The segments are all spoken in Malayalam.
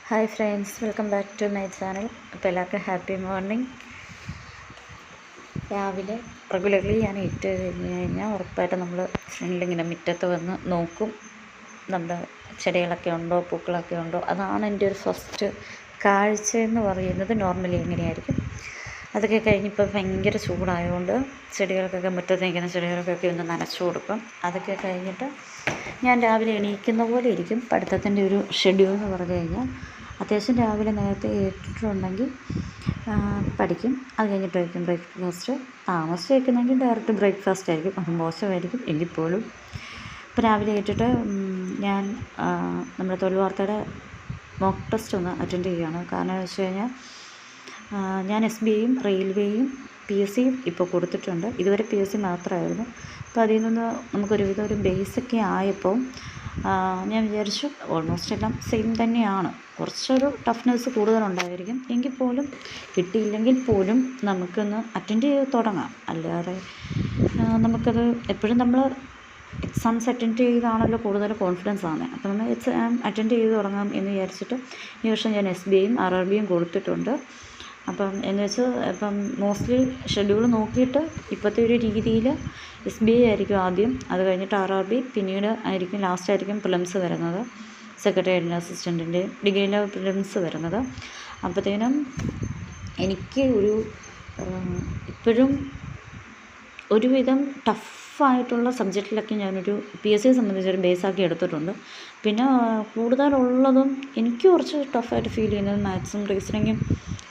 Hi friends, welcome back to my channel. അപ്പോൾ എല്ലാവർക്കും ഹാപ്പി മോർണിംഗ്. രാവിലെ റെഗുലർലി ഞാൻ ഇട്ട് കഴിഞ്ഞ് കഴിഞ്ഞാൽ ഉറപ്പായിട്ട് നമ്മൾ ഫ്രണ്ടിലിങ്ങനെ മുറ്റത്ത് വന്ന് നോക്കും, നമ്മുടെ ചെടികളൊക്കെ ഉണ്ടോ, പൂക്കളൊക്കെ ഉണ്ടോ. അതാണ് എൻ്റെ ഒരു ഫസ്റ്റ് കാഴ്ച എന്ന് പറയുന്നത്. നോർമലി എങ്ങനെയായിരിക്കും അതൊക്കെ കഴിഞ്ഞിപ്പോൾ ഭയങ്കര ചൂടായതുകൊണ്ട് ചെടികൾക്കൊക്കെ മുറ്റത്ത് നിൽക്കുന്ന ചെടികൾക്കൊക്കെ ഒന്ന് നനച്ചു കൊടുക്കും. അതൊക്കെ കഴിഞ്ഞിട്ട് ഞാൻ രാവിലെ എണീക്കുന്ന പോലെ ഇരിക്കും. പഠിത്തത്തിൻ്റെ ഒരു ഷെഡ്യൂൾ എന്ന് പറഞ്ഞു കഴിഞ്ഞാൽ അത്യാവശ്യം രാവിലെ നേരത്തെ ഏറ്റിട്ടുണ്ടെങ്കിൽ പഠിക്കും. അത് കഴിഞ്ഞിട്ട് വയ്ക്കും ബ്രേക്ക്ഫാസ്റ്റ്. താമസിച്ച് വയ്ക്കുന്നെങ്കിൽ ഡയറക്റ്റ് ബ്രേക്ക്ഫാസ്റ്റ് ആയിരിക്കും, അത് മോശമായിരിക്കും എങ്കിൽ പോലും. ഇപ്പോൾ രാവിലെ ഏറ്റിട്ട് ഞാൻ നമ്മുടെ തൊഴിൽ വാർത്തയുടെ മോക്ക് ടെസ്റ്റ് ഒന്ന് അറ്റൻഡ് ചെയ്യുകയാണ്. കാരണം എന്ന് വെച്ച് കഴിഞ്ഞാൽ ഞാൻ SBIയും റെയിൽവേയും PSCയും ഇപ്പോൾ കൊടുത്തിട്ടുണ്ട്. ഇതുവരെ PSC മാത്രമായിരുന്നു. അപ്പോൾ അതിൽ നിന്ന് നമുക്കൊരുവിധം ഒരു ബേസൊക്കെ ആയപ്പോൾ ഞാൻ വിചാരിച്ചു ഓൾമോസ്റ്റ് എല്ലാം സെയിം തന്നെയാണ്. കുറച്ചൊരു ടഫ്നെസ് കൂടുതലുണ്ടായിരിക്കും, എങ്കിൽ പോലും കിട്ടിയില്ലെങ്കിൽ പോലും നമുക്കൊന്ന് അറ്റൻഡ് ചെയ്ത് തുടങ്ങാം. അല്ലാതെ നമുക്കത് എപ്പോഴും നമ്മൾ എക്സാംസ് അറ്റൻഡ് ചെയ്താണല്ലോ കൂടുതൽ കോൺഫിഡൻസ് ആണ്. അപ്പോൾ നമ്മൾ എക്സാം അറ്റൻഡ് ചെയ്ത് തുടങ്ങാം എന്ന് വിചാരിച്ചിട്ട് ഈ വർഷം ഞാൻ SBIയും RRBയും കൊടുത്തിട്ടുണ്ട്. അപ്പം എന്ന് വെച്ചാൽ ഇപ്പം മോസ്റ്റ്ലി ഷെഡ്യൂൾ നോക്കിയിട്ട് ഇപ്പോഴത്തെ ഒരു രീതിയിൽ SBI ആയിരിക്കും ആദ്യം, അത് കഴിഞ്ഞിട്ട് RRB, പിന്നീട് ആയിരിക്കും ലാസ്റ്റ് ആയിരിക്കും പ്രിലിംസ് വരുന്നത്, സെക്രട്ടേറിയറ്റ് അസിസ്റ്റൻറ്റിൻ്റെ ഡിഗ്രിയിലെ പ്രിലിംസ് വരുന്നത്. അപ്പോഴത്തേനും എനിക്ക് ഇപ്പോഴും ഒരുവിധം ടഫായിട്ടുള്ള സബ്ജക്റ്റിലൊക്കെ ഞാനൊരു PSCയെ സംബന്ധിച്ചൊരു ബേസാക്കി എടുത്തിട്ടുണ്ട്. പിന്നെ കൂടുതലുള്ളതും എനിക്ക് കുറച്ച് ടഫായിട്ട് ഫീൽ ചെയ്യുന്നത് മാത്സും റീസണിങ്ങും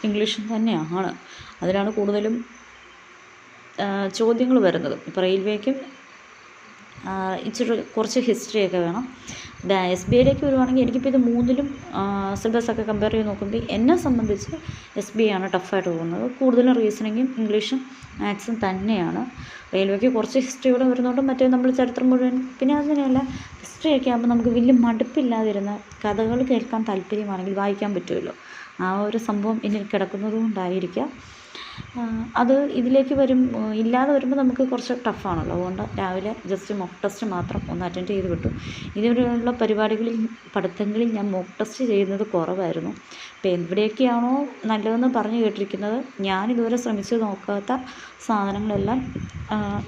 ഇംഗ്ലീഷും തന്നെയാണ്. അതിലാണ് കൂടുതലും ചോദ്യങ്ങൾ വരുന്നത്. ഇപ്പോൾ റെയിൽവേക്കും ഇച്ചിരി കുറച്ച് ഹിസ്റ്ററിയൊക്കെ വേണം. SBIയിലേക്ക് വരുവാണെങ്കിൽ എനിക്കിപ്പോൾ ഇത് മൂന്നിലും സിലബസൊക്കെ കമ്പയർ ചെയ്ത് നോക്കുമ്പോൾ എന്നെ സംബന്ധിച്ച് SBI ആണ് ടഫായിട്ട് പോകുന്നത്. കൂടുതലും റീസണിങ്ങും ഇംഗ്ലീഷും മാത്സും തന്നെയാണ്. റെയിൽവേക്ക് കുറച്ച് ഹിസ്റ്ററിയോടെ വരുന്നതുകൊണ്ട് മറ്റേ നമ്മൾ ചരിത്രം മുഴുവൻ, പിന്നെ അങ്ങനെയല്ല ഹിസ്റ്ററിയൊക്കെ ആകുമ്പോൾ നമുക്ക് വലിയ മടുപ്പില്ലാതിരുന്ന കഥകൾ കേൾക്കാൻ താല്പര്യമാണെങ്കിൽ വായിക്കാൻ പറ്റുമല്ലോ. ആ ഒരു സംഭവം എന്നിൽ കിടക്കുന്നത് കൊണ്ടായിരിക്കാം. അത് ഇതിലേക്ക് ഇല്ലാതെ വരുമ്പോൾ നമുക്ക് കുറച്ച് ടഫാണല്ലോ. അതുകൊണ്ട് രാവിലെ ജസ്റ്റ് മോക്ക് ടെസ്റ്റ് മാത്രം ഒന്ന് അറ്റൻഡ് ചെയ്ത് വിട്ടു. ഇതുവരെയുള്ള പഠിത്തങ്ങളിൽ ഞാൻ മോക്ക് ടെസ്റ്റ് ചെയ്യുന്നത് കുറവായിരുന്നു. അപ്പോൾ എവിടെയൊക്കെയാണോ നല്ലതെന്ന് പറഞ്ഞു കേട്ടിരിക്കുന്നത്, ഞാനിതുവരെ ശ്രമിച്ച് നോക്കാത്ത സാധനങ്ങളെല്ലാം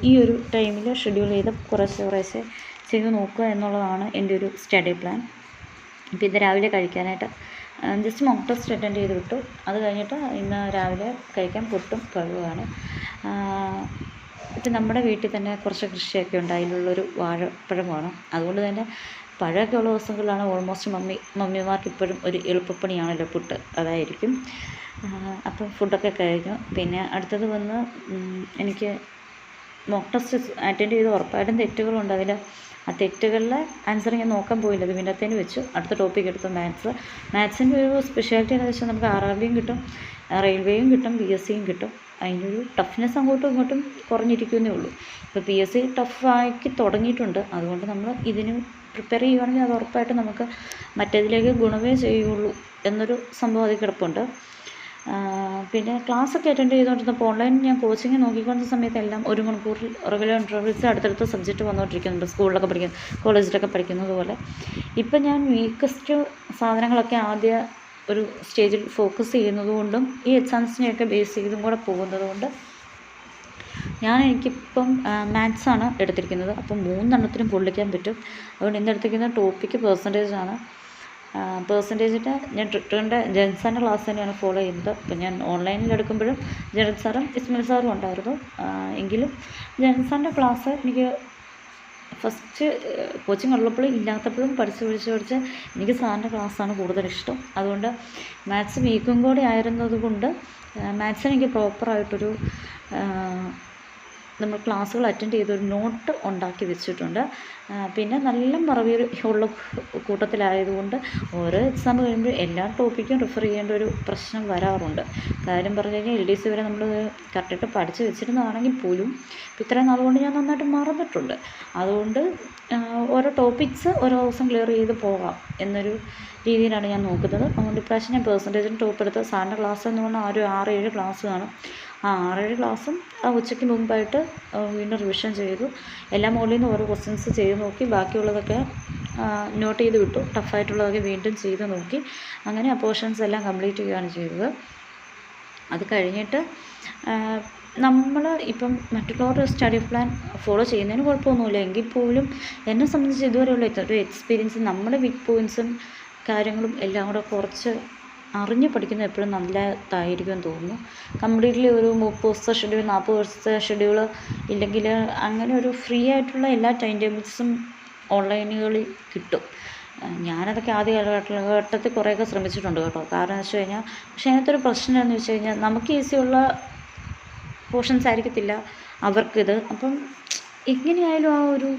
ഈ ഒരു ടൈമിൽ ഷെഡ്യൂൾ ചെയ്ത് കുറേശ്ശെ ചെയ്ത് നോക്കുക എന്നുള്ളതാണ് എൻ്റെ ഒരു സ്റ്റഡി പ്ലാൻ. ഇപ്പോൾ ഇത് രാവിലെ കഴിക്കാനായിട്ട് ജസ്റ്റ് മോക്ക് ടെസ്റ്റ് അറ്റൻഡ് ചെയ്ത് വിട്ടു. അത് കഴിഞ്ഞിട്ട് ഇന്ന് രാവിലെ കഴിക്കാൻ പുട്ടും പഴവുമാണ്. ഇപ്പം നമ്മുടെ വീട്ടിൽ തന്നെ കുറച്ച് കൃഷിയൊക്കെ ഉണ്ട്, അതിലുള്ളൊരു വാഴപ്പഴം വേണം. അതുകൊണ്ട് തന്നെ പഴമൊക്കെ ഉള്ള ദിവസങ്ങളിലാണ് ഓൾമോസ്റ്റ് മമ്മിമാർക്ക് ഇപ്പോഴും ഒരു എളുപ്പപ്പണിയാണല്ലോ പുട്ട്, അതായിരിക്കും. അപ്പം ഫുഡൊക്കെ കഴിഞ്ഞു. പിന്നെ അടുത്തത് വന്ന് എനിക്ക് മോക്ക് ടെസ്റ്റ് അറ്റൻഡ് ചെയ്ത് ഉറപ്പായിട്ടും തെറ്റുകളുണ്ട്. അതിൽ ആ തെറ്റുകളിലെ ആൻസർ ഞാൻ നോക്കാൻ പോയില്ല, അത് പിന്നത്തേന് വെച്ചു. അടുത്ത ടോപ്പിക് എടുത്തു മാത്സിൻ്റെ ഒരു സ്പെഷ്യാലിറ്റി എന്ന് വെച്ചാൽ നമുക്ക് RRBയും കിട്ടും, റെയിൽവേയും കിട്ടും, PSCയും കിട്ടും. അതിൻ്റെ ഒരു ടഫ്നെസ് അങ്ങോട്ടും ഇങ്ങോട്ടും കുറഞ്ഞിരിക്കുന്നേ ഉള്ളൂ. ഇപ്പോൾ PSC ടഫാക്കി തുടങ്ങിയിട്ടുണ്ട്. അതുകൊണ്ട് നമ്മൾ ഇതിന് പ്രിപ്പയർ ചെയ്യുകയാണെങ്കിൽ അത് ഉറപ്പായിട്ട് നമുക്ക് മറ്റേതിലേക്ക് ഗുണമേ ചെയ്യുള്ളൂ എന്നൊരു സംഭവം അതിൽ കിടപ്പുണ്ട്. പിന്നെ ക്ലാസ്സൊക്കെ അറ്റൻഡ് ചെയ്തുകൊണ്ടിരുന്നപ്പോൾ ഓൺലൈൻ ഞാൻ കോച്ചിങ് നോക്കിക്കൊണ്ടിരുന്ന സമയത്ത് എല്ലാം 1 മണിക്കൂറിൽ റെഗുലർ ഇൻ്റർവ്യൂസ് അടുത്തടുത്ത സബ്ജക്റ്റ് വന്നുകൊണ്ടിരിക്കുന്നുണ്ട്, സ്കൂളിലൊക്കെ കോളേജിലൊക്കെ പഠിക്കുന്നത് പോലെ. ഇപ്പം ഞാൻ വീക്കസ്റ്റ് സാധനങ്ങളൊക്കെ ആദ്യ ഒരു സ്റ്റേജിൽ ഫോക്കസ് ചെയ്യുന്നത് കൊണ്ടും ഈ എക്സാംസിനെയൊക്കെ ബേസ് ചെയ്തും കൂടെ പോകുന്നത് കൊണ്ട് എനിക്കിപ്പം മാത്സാണ് എടുത്തിരിക്കുന്നത്. അപ്പം 3 എണ്ണത്തിനും പൊള്ളിക്കാൻ പറ്റും. അതുകൊണ്ട് ഇന്ന് എടുത്തിരിക്കുന്ന ടോപ്പിക്ക് പെർസെൻറ്റേജാണ്. പെർസെൻറ്റേജിൻ്റെ ഞാൻ ട്രിട്ടറിൻ്റെ ജെൻസാറിൻ്റെ ക്ലാസ് തന്നെയാണ് ഫോളോ ചെയ്യുന്നത്. അപ്പം ഞാൻ ഓൺലൈനിൽ എടുക്കുമ്പോഴും ജെൻ സാറും ഇസ്മയിൽ സാറും ഉണ്ടായിരുന്നു. എങ്കിലും ജെൻസാറിൻ്റെ ക്ലാസ് എനിക്ക് ഫസ്റ്റ് കോച്ചിങ് ഉള്ളപ്പോഴും ഇല്ലാത്തപ്പോഴും പഠിച്ച് എനിക്ക് സാറിൻ്റെ ക്ലാസ്സാണ് കൂടുതലിഷ്ടം. അതുകൊണ്ട് മാത്സ് വീക്കും കൂടെ ആയിരുന്നത് കൊണ്ട് മാത്സിന് എനിക്ക് പ്രോപ്പറായിട്ടൊരു നമ്മൾ ക്ലാസ്സുകൾ അറ്റൻഡ് ചെയ്തൊരു നോട്ട് ഉണ്ടാക്കി വെച്ചിട്ടുണ്ട്. പിന്നെ നല്ല മറവി ഉള്ള കൂട്ടത്തിലായതുകൊണ്ട് ഓരോ എക്സാം കഴിയുമ്പോൾ എല്ലാ ടോപ്പിക്കും റെഫർ ചെയ്യേണ്ട ഒരു പ്രശ്നം വരാറുണ്ട്. കാര്യം പറഞ്ഞു കഴിഞ്ഞാൽ LDC വരെ നമ്മൾ കറക്റ്റായിട്ട് പഠിച്ച് വെച്ചിരുന്നതാണെങ്കിൽ പോലും ഇത്രയും നാളുകൊണ്ട് ഞാൻ നന്നായിട്ട് മറന്നിട്ടുണ്ട്. അതുകൊണ്ട് ഓരോ ടോപ്പിക്സ് ഓരോ ദിവസം ക്ലിയർ ചെയ്ത് പോകാം എന്നൊരു രീതിയിലാണ് ഞാൻ നോക്കുന്നത്. അതുകൊണ്ട് ഇപ്രാവശ്യം ഞാൻ പെർസെൻറ്റേജിന് ടോപ്പ് എടുത്ത് സാറിൻ്റെ ക്ലാസ് എന്ന് പറഞ്ഞാൽ ഒരു 6-7 ക്ലാസ് കാണും. ആ 6-7 ക്ലാസ്സും ഉച്ചയ്ക്ക് മുമ്പായിട്ട് വീണ്ടും റിവിഷൻ ചെയ്തു. എല്ലാ മോഡലിൽ നിന്ന് ഓരോ ക്വസ്റ്റ്യൻസ് ചെയ്ത് നോക്കി. ബാക്കിയുള്ളതൊക്കെ നോട്ട് ചെയ്ത് വിട്ടു. ടഫായിട്ടുള്ളതൊക്കെ വീണ്ടും ചെയ്ത് നോക്കി. അങ്ങനെ ആ പോർഷൻസ് എല്ലാം കംപ്ലീറ്റ് ചെയ്യുകയാണ് ചെയ്തത്. അത് കഴിഞ്ഞിട്ട് നമ്മൾ ഇപ്പം മറ്റുള്ളവരുടെ സ്റ്റഡി പ്ലാൻ ഫോളോ ചെയ്യുന്നതിന് കുഴപ്പമൊന്നുമില്ല. എങ്കിൽ പോലും എന്നെ സംബന്ധിച്ച് ഇതുവരെയുള്ള ഒരു എക്സ്പീരിയൻസ് നമ്മുടെ വീക്ക് പോയിൻറ്റ്സും കാര്യങ്ങളും എല്ലാം കൂടെ കുറച്ച് അറിഞ്ഞ് പഠിക്കുന്നത് എപ്പോഴും നല്ലതായിരിക്കുമെന്ന് തോന്നുന്നു. കംപ്ലീറ്റ്ലി ഒരു 30 ദിവസത്തെ ഷെഡ്യൂൾ, 40 ദിവസത്തെ ഷെഡ്യൂൾ ഇല്ലെങ്കിൽ അങ്ങനെ ഒരു ഫ്രീ ആയിട്ടുള്ള എല്ലാ ടൈം ടേബിൾസും ഓൺലൈനുകളിൽ കിട്ടും. ഞാനതൊക്കെ ആദ്യ കാലഘട്ടത്തിൽ കുറേയൊക്കെ ശ്രമിച്ചിട്ടുണ്ട് കേട്ടോ. കാരണം എന്ന് വെച്ച് കഴിഞ്ഞാൽ, പക്ഷേ അതിനകത്തൊരു പ്രശ്നം എന്താണെന്ന് വെച്ച് കഴിഞ്ഞാൽ, നമുക്ക് ഈസിയുള്ള പോർഷൻസ് ആയിരിക്കത്തില്ല അവർക്കിത്. അപ്പം എങ്ങനെയായാലും ആ ഒരു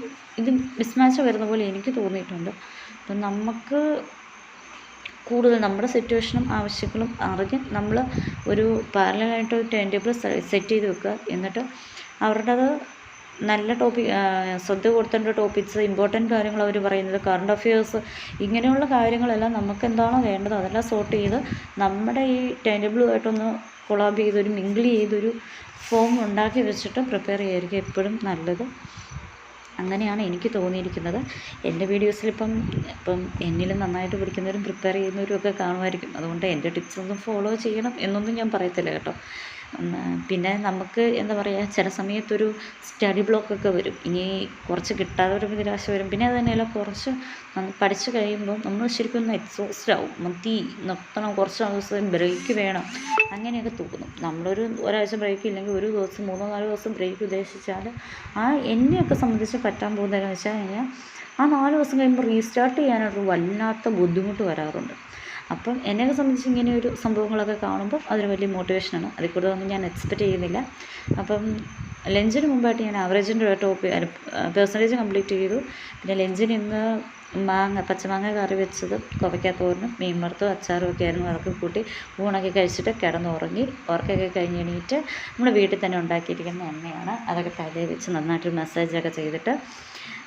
ഇത് മിസ്മാച്ച് വരുന്ന പോലെ എനിക്ക് തോന്നിയിട്ടുണ്ട്. അപ്പം നമുക്ക് കൂടുതൽ നമ്മുടെ സിറ്റുവേഷനും ആവശ്യങ്ങളും അറിഞ്ഞ് നമ്മൾ ഒരു പാരലലായിട്ട് ഒരു ടൈം ടേബിൾ സെറ്റ് ചെയ്ത് വെക്കുക. എന്നിട്ട് അവരുടേത് നല്ല ശ്രദ്ധ കൊടുത്തേണ്ട ടോപ്പിക്സ്, ഇമ്പോർട്ടൻറ്റ് കാര്യങ്ങൾ അവർ പറയുന്നത്, കറണ്ട് അഫയേഴ്സ്, ഇങ്ങനെയുള്ള കാര്യങ്ങളെല്ലാം നമുക്ക് എന്താണോ വേണ്ടത് അതെല്ലാം സോർട്ട് ചെയ്ത് നമ്മുടെ ഈ ടൈം ടേബിളുമായിട്ടൊന്ന് കൊളാബ് ചെയ്തൊരു മിങ്കിൾ ചെയ്തൊരു ഫോം ഉണ്ടാക്കി വെച്ചിട്ട് പ്രിപ്പയർ ചെയ്യായിരിക്കും എപ്പോഴും നല്ലത്. അങ്ങനെയാണ് എനിക്ക് തോന്നിയിരിക്കുന്നത്. എൻ്റെ വീഡിയോസിലിപ്പം എന്നിലും നന്നായിട്ട് പഠിക്കുന്നവരും പ്രിപ്പയർ ചെയ്യുന്നവരും ഒക്കെ കാണുമായിരിക്കും. അതുകൊണ്ട് എൻ്റെ ടിപ്സൊന്നും ഫോളോ ചെയ്യണം എന്നൊന്നും ഞാൻ പറയത്തില്ല കേട്ടോ. പിന്നെ നമുക്ക് എന്താ പറയുക, ചില സമയത്തൊരു സ്റ്റഡി ബ്ലോക്കൊക്കെ വരും. ഇനി കുറച്ച് കിട്ടാതെ വരുമ്പോൾ നിരാശ വരും. പിന്നെ അത് തന്നെയല്ല, കുറച്ച് പഠിച്ച് കഴിയുമ്പോൾ നമ്മൾ ശരിക്കും ഒന്ന് എക്സോസ്റ്റ് ആവും. മതി, നിർത്തണം, കുറച്ച് ദിവസം ബ്രേക്ക് വേണം, അങ്ങനെയൊക്കെ തോന്നും. ഒരാഴ്ച ബ്രേക്ക് ഇല്ലെങ്കിൽ ഒരു ദിവസം 3-4 ദിവസം ബ്രേക്ക് ഉദ്ദേശിച്ചാൽ എന്നെയൊക്കെ സംബന്ധിച്ച് പറ്റാൻ പോകുന്നതെന്ന് വെച്ചാൽ കഴിഞ്ഞാൽ ആ 4 ദിവസം കഴിയുമ്പോൾ റീസ്റ്റാർട്ട് ചെയ്യാനൊരു വല്ലാത്ത ബുദ്ധിമുട്ട് വരാറുണ്ട്. അപ്പം എന്നെയൊക്കെ സംബന്ധിച്ച് ഇങ്ങനെയൊരു സംഭവങ്ങളൊക്കെ കാണുമ്പോൾ അതൊരു വലിയ മോട്ടിവേഷനാണ്. അതിൽ കൂടുതലൊന്നും ഞാൻ എക്സ്പെക്റ്റ് ചെയ്യുന്നില്ല. അപ്പം ലഞ്ചിന് മുമ്പായിട്ട് ഞാൻ ആവറേജിൻ്റെ പെർസെൻറ്റേജ് കംപ്ലീറ്റ് ചെയ്തു. പിന്നെ ലഞ്ചിന് ഇന്ന് പച്ചമാങ്ങ കറി വെച്ചത്, കോവയ്ക്കാത്തോരനും മീൻ വറുത്തും അച്ചാറും ഒക്കെ ആയിരുന്നു. അതൊക്കെ കൂട്ടി ഊണൊക്കെ കഴിച്ചിട്ട് കിടന്നുറങ്ങി. ഉറക്കൊക്കെ കഴിഞ്ഞ് എണീറ്റ് നമ്മുടെ വീട്ടിൽ തന്നെ ഉണ്ടാക്കിയിരിക്കുന്ന എണ്ണയാണ്. അതൊക്കെ തലയിൽ വെച്ച് നന്നായിട്ട് മസാജൊക്കെ ചെയ്തിട്ട്,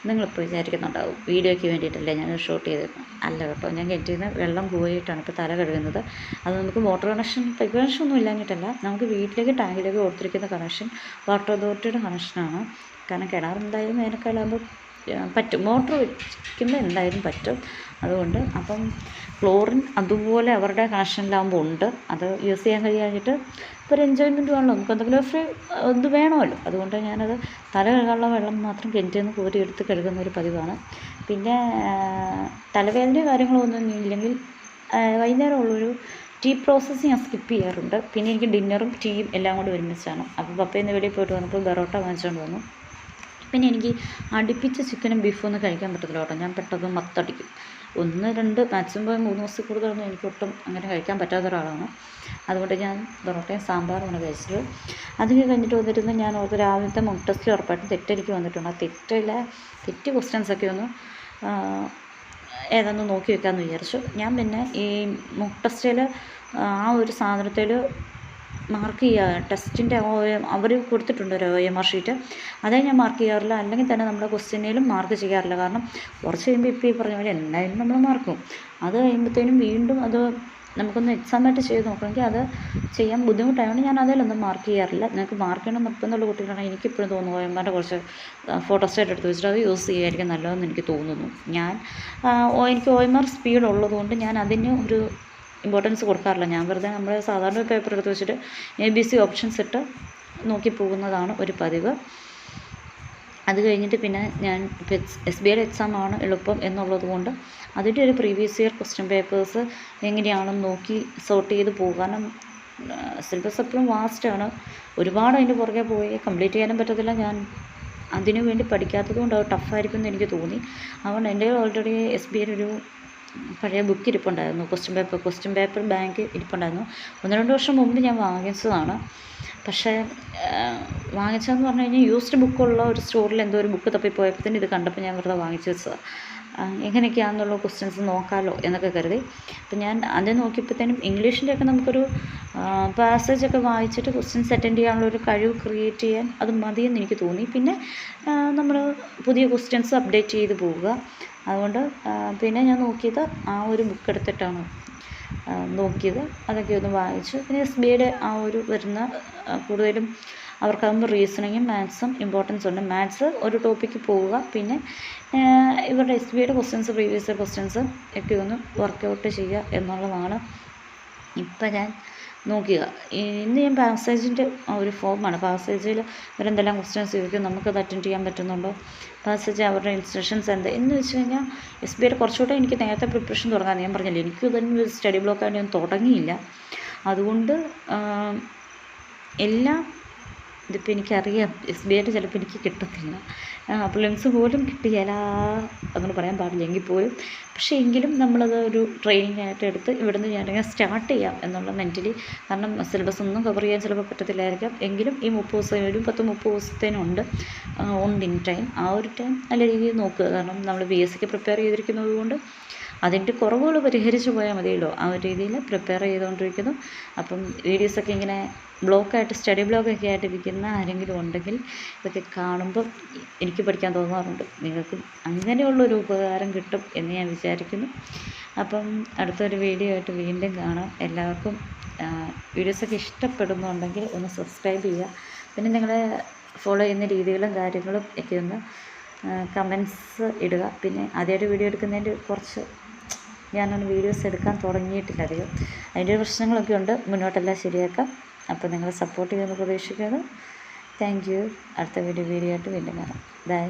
നിങ്ങളിപ്പോൾ വിചാരിക്കുന്നുണ്ടാവും വീഡിയോയ്ക്ക് വേണ്ടിയിട്ടല്ലേ ഞാൻ ഷൂട്ട് ചെയ്തിരുന്നത്. അല്ല കേട്ടോ, ഞാൻ കിണറ്റിൽ നിന്ന് വെള്ളം പോയിട്ടാണ് ഇപ്പോൾ തല കഴുകുന്നത്. അത് നമുക്ക് വാട്ടർ കണക്ഷൻ, പൈപ്പ് കണക്ഷൻ ഒന്നും ഇല്ലാഞ്ഞിട്ടല്ല, നമുക്ക് വീട്ടിലേക്ക് ടാങ്കിലേക്ക് കൊടുത്തിരിക്കുന്ന കണക്ഷൻ വാട്ടർ അതോറിറ്റിയുടെ കണക്ഷനാണ്. കാരണം കിണർ എന്തായാലും വേനൽക്കാലാകുമ്പോൾ പറ്റും, മോട്ടർ വയ്ക്കുമ്പോൾ എന്തായാലും പറ്റും. അതുകൊണ്ട് അപ്പം ക്ലോറിൻ അതുപോലെ അവരുടെ കണക്ഷനിലാകുമ്പോൾ ഉണ്ട്. അത് യൂസ് ചെയ്യാൻ കഴിയാഞ്ഞിട്ട് ഇപ്പോൾ ഒരു എൻജോയ്മെൻറ്റ് വേണമല്ലോ, നമുക്ക് എന്തെങ്കിലും ഫ്രീ ഇത് വേണമല്ലോ. അതുകൊണ്ട് ഞാനത് തല കഴുകാനുള്ള വെള്ളം മാത്രം കിണറ്റിൽ നിന്ന് കോരിയെടുത്ത് കഴുകുന്ന ഒരു പതിവാണ്. പിന്നെ തലവേദന കാര്യങ്ങളൊന്നും ഇല്ലെങ്കിൽ വൈകുന്നേരമുള്ളൊരു ടീ പ്രോസസ്സ് ഞാൻ സ്കിപ്പ് ചെയ്യാറുണ്ട്. പിന്നെ എനിക്ക് ഡിന്നറും ടീയും എല്ലാം കൂടി ഒരുമിച്ചാണ്. അപ്പോൾ പപ്പയിൽ നിന്ന് വെളിയിൽ പോയിട്ട് വന്നപ്പോൾ ബെറോട്ട വാങ്ങിച്ചുകൊണ്ട് വന്നു. പിന്നെ എനിക്ക് അടുപ്പിച്ച് ചിക്കനും ബീഫും ഒന്നും കഴിക്കാൻ പറ്റത്തില്ല കേട്ടോ. ഞാൻ പെട്ടെന്ന് മത്തടിക്കും. 1-2 മാക്സിമം 3 ദിവസത്തിൽ കൂടുതലൊന്നും എനിക്കൊട്ടും അങ്ങനെ കഴിക്കാൻ പറ്റാത്ത ഒരാളാണ്. അതുകൊണ്ട് ഞാൻ പൊറോട്ടയും സാമ്പാറുമാണ് കഴിച്ചത്. അത് കഴിഞ്ഞിട്ട് വന്നിരുന്ന് ഞാൻ രാവിലത്തെ മോക്ക് ടെസ്റ്റിൽ ഉറപ്പായിട്ടും തെറ്റെനിക്ക് വന്നിട്ടുണ്ട്. ആ തെറ്റ് ക്വസ്റ്റ്യൻസൊക്കെ ഒന്ന് ഏതാണെന്ന് നോക്കി വെക്കാമെന്ന് വിചാരിച്ചു. ഞാൻ പിന്നെ ഈ മോക്ക് ടെസ്റ്റിൽ ആ ഒരു സാധനത്തിൽ മാർക്ക് ചെയ്യുക, ടെസ്റ്റിൻ്റെ അവർ കൊടുത്തിട്ടുണ്ട് ഒരു OMR ഷീറ്റ്, അതേ ഞാൻ മാർക്ക് ചെയ്യാറില്ല. അല്ലെങ്കിൽ തന്നെ നമ്മുടെ ക്വസ്റ്റ്യനിലും മാർക്ക് ചെയ്യാറില്ല. കാരണം കുറച്ച് കഴിയുമ്പോൾ ഇപ്പോൾ ഈ പറഞ്ഞ പോലെ എന്തായാലും നമ്മൾ മാർക്കും. അത് കഴിയുമ്പോഴത്തേനും വീണ്ടും അത് നമുക്കൊന്ന് എക്സാമായിട്ട് ചെയ്ത് നോക്കണമെങ്കിൽ അത് ചെയ്യാൻ ബുദ്ധിമുട്ടായതുകൊണ്ട് ഞാൻ അതിലൊന്നും മാർക്ക് ചെയ്യാറില്ല. നിങ്ങൾക്ക് മാർക്ക് ചെയ്യണം നിർബന്ധമുള്ള കുട്ടികളാണെങ്കിൽ എനിക്കിപ്പോഴും തോന്നുന്നു OMRൻ്റെ കുറച്ച് ഫോട്ടോസ്റ്റാറ്റ് എടുത്ത് വെച്ചിട്ട് അത് യൂസ് ചെയ്യുമായിരിക്കും നല്ലതെന്ന് എനിക്ക് തോന്നുന്നു. എനിക്ക് OMR സ്പീഡ് ഉള്ളതുകൊണ്ട് ഞാൻ അതിന് ഒരു ഇമ്പോർട്ടൻസ് കൊടുക്കാറില്ല. ഞാൻ വെറുതെ നമ്മൾ സാധാരണ പേപ്പർ എടുത്ത് വെച്ചിട്ട് ABC ഓപ്ഷൻസ് ഇട്ട് നോക്കി പോകുന്നതാണ് ഒരു പതിവ്. അത് കഴിഞ്ഞിട്ട് പിന്നെ ഞാൻ SBIയുടെ എക്സാമാണ് എളുപ്പം എന്നുള്ളത് കൊണ്ട് അതിൻ്റെ ഒരു പ്രീവിയസ് ഇയർ ക്വസ്റ്റ്യൻ പേപ്പേഴ്സ് എങ്ങനെയാണെന്ന് നോക്കി സോർട്ട് ചെയ്ത് പോകും. കാരണം സിലബസ് എപ്പോഴും വാസ്റ്റാണ്. ഒരുപാട് അതിൻ്റെ പുറകെ പോയി കംപ്ലീറ്റ് ചെയ്യാനും പറ്റത്തില്ല. ഞാൻ അതിനു വേണ്ടി പഠിക്കാത്തത് കൊണ്ട് അത് ടഫായിരിക്കും എന്ന് എനിക്ക് തോന്നി. അതുകൊണ്ട് എൻ്റെ ഓൾറെഡി SBIയുടെ ഒരു പഴയ ബുക്ക് ഇരിപ്പുണ്ടായിരുന്നു, ക്വസ്റ്റ്യൻ പേപ്പർ ബാങ്ക് ഇരിപ്പുണ്ടായിരുന്നു. 1-2 വർഷം മുമ്പ് ഞാൻ വാങ്ങിച്ചതാണ്. പക്ഷേ വാങ്ങിച്ചതെന്ന് പറഞ്ഞു കഴിഞ്ഞാൽ യൂസ്ഡ് ബുക്കുള്ള ഒരു സ്റ്റോറിൽ എന്തോ ഒരു ബുക്ക് തപ്പിപ്പോയപ്പോഴത്തേന് ഇത് കണ്ടപ്പോൾ ഞാൻ വെറുതെ വാങ്ങിച്ച് വെച്ചതാണ്. എങ്ങനെയൊക്കെയാണെന്നുള്ള ക്വസ്റ്റ്യൻസ് നോക്കാമല്ലോ എന്നൊക്കെ കരുതി. അപ്പം ഞാൻ അത് നോക്കിയപ്പോഴത്തേനും ഇംഗ്ലീഷിൻ്റെയൊക്കെ നമുക്കൊരു പാസേജൊക്കെ വായിച്ചിട്ട് ക്വസ്റ്റ്യൻസ് അറ്റൻഡ് ചെയ്യാനുള്ള ഒരു കഴിവ് ക്രിയേറ്റ് ചെയ്യാൻ അത് മതിയെന്ന് എനിക്ക് തോന്നി. പിന്നെ നമ്മൾ പുതിയ ക്വസ്റ്റ്യൻസ് അപ്ഡേറ്റ് ചെയ്ത് പോവുക. അതുകൊണ്ട് പിന്നെ ഞാൻ നോക്കിയത് ആ ഒരു ബുക്ക് എടുത്തിട്ടാണ് നോക്കിയത്. അതൊക്കെ ഒന്ന് വായിച്ചു. പിന്നെ SBIയുടെ ആ ഒരു വരുന്ന കൂടുതലും അവർക്കാകുമ്പോൾ റീസണിങ്ങും മാത്സും ഇമ്പോർട്ടൻസ് ഉണ്ട്. മാത്സ് ഒരു ടോപ്പിക്ക് പോവുക, പിന്നെ ഇവരുടെ SBIയുടെ ക്വസ്റ്റ്യൻസ്, പ്രീവിയസ് ഇയർ ക്വസ്റ്റ്യൻസ് ഒക്കെ ഒന്ന് വർക്കൗട്ട് ചെയ്യുക എന്നുള്ളതാണ് ഇപ്പം ഞാൻ നോക്കുക. ഇന്ന് ഞാൻ പാസേജിൻ്റെ ഒരു ഫോമാണ്. പാസേജിൽ ഇവരെന്തെല്ലാം ക്വസ്റ്റ്യൻസ് ചോദിക്കും, നമുക്കത് അറ്റൻഡ് ചെയ്യാൻ പറ്റുന്നുണ്ടോ, പാസേജ് അവരുടെ ഇൻസ്ട്രക്ഷൻസ് എന്താ എന്ന് വെച്ച് കഴിഞ്ഞാൽ SBIയുടെ കുറച്ചുകൂടെ എനിക്ക് നേരത്തെ പ്രിപ്പറേഷൻ തുടങ്ങാമെന്ന് ഞാൻ പറഞ്ഞില്ല. എനിക്ക് തന്നെ സ്റ്റഡി ബ്ലോക്കായിട്ട് ഞാൻ തുടങ്ങിയില്ല. അതുകൊണ്ട് എല്ലാം ഇതിപ്പോൾ എനിക്കറിയാം SBIയുടെ ചിലപ്പോൾ എനിക്ക് കിട്ടത്തില്ല, പ്രിലിംസ് പോലും കിട്ടിയാല അങ്ങനെ പറയാൻ പാടില്ല എങ്കിൽ പോലും. പക്ഷേ എങ്കിലും നമ്മളത് ഒരു ട്രെയിനിങ് ആയിട്ട് എടുത്ത് ഇവിടുന്ന് ഞാനിങ്ങനെ സ്റ്റാർട്ട് ചെയ്യാം എന്നുള്ള മെൻ്റലി. കാരണം സിലബസ് ഒന്നും കവർ ചെയ്യാൻ ചിലപ്പോൾ പറ്റത്തില്ലായിരിക്കാം, എങ്കിലും ഈ 30 ദിവസം ഒരു 10-30 ദിവസത്തേനുണ്ട് ഇൻ ടൈം. ആ ഒരു ടൈം നല്ല രീതിയിൽ നോക്കുക. കാരണം നമ്മൾ BSCക്ക് പ്രിപ്പയർ ചെയ്തിരിക്കുന്നത് കൊണ്ട് അതിൻ്റെ കുറവുകൾ പരിഹരിച്ച് പോയാൽ മതിയല്ലോ. ആ ഒരു രീതിയിൽ പ്രിപ്പയർ ചെയ്തുകൊണ്ടിരിക്കുന്നു. അപ്പം വീഡിയോസൊക്കെ ഇങ്ങനെ ബ്ലോക്കായിട്ട് സ്റ്റഡി ബ്ലോക്കൊക്കെ ആയിട്ട് ഇരിക്കുന്ന ആരെങ്കിലും ഉണ്ടെങ്കിൽ ഇതൊക്കെ കാണുമ്പോൾ എനിക്ക് പഠിക്കാൻ തോന്നാറുണ്ട്. നിങ്ങൾക്കും അങ്ങനെയുള്ളൊരു ഉപകാരം കിട്ടും എന്ന് ഞാൻ വിചാരിക്കുന്നു. അപ്പം അടുത്തൊരു വീഡിയോ ആയിട്ട് വീണ്ടും കാണാം. എല്ലാവർക്കും വീഡിയോസൊക്കെ ഇഷ്ടപ്പെടുന്നുണ്ടെങ്കിൽ ഒന്ന് സബ്സ്ക്രൈബ് ചെയ്യുക. പിന്നെ നിങ്ങളെ ഫോളോ ചെയ്യുന്ന രീതികളും കാര്യങ്ങളും ഒക്കെ ഒന്ന് കമൻസ് ഇടുക. പിന്നെ ആദ്യമായിട്ട് വീഡിയോ എടുക്കുന്നതിൻ്റെ കുറച്ച് ഞാനൊന്ന് വീഡിയോസ് എടുക്കാൻ തുടങ്ങിയിട്ടില്ല അധികം, അതിൻ്റെ പ്രശ്നങ്ങളൊക്കെ ഉണ്ട്. മുന്നോട്ടെല്ലാം ശരിയാക്കാം. അപ്പോൾ നിങ്ങൾ സപ്പോർട്ട് ചെയ്യുമെന്ന് പ്രതീക്ഷിക്കുന്നു. Thank you. അടുത്ത വീഡിയോ ആയിട്ട് വീണ്ടും കാണാം. ബൈ.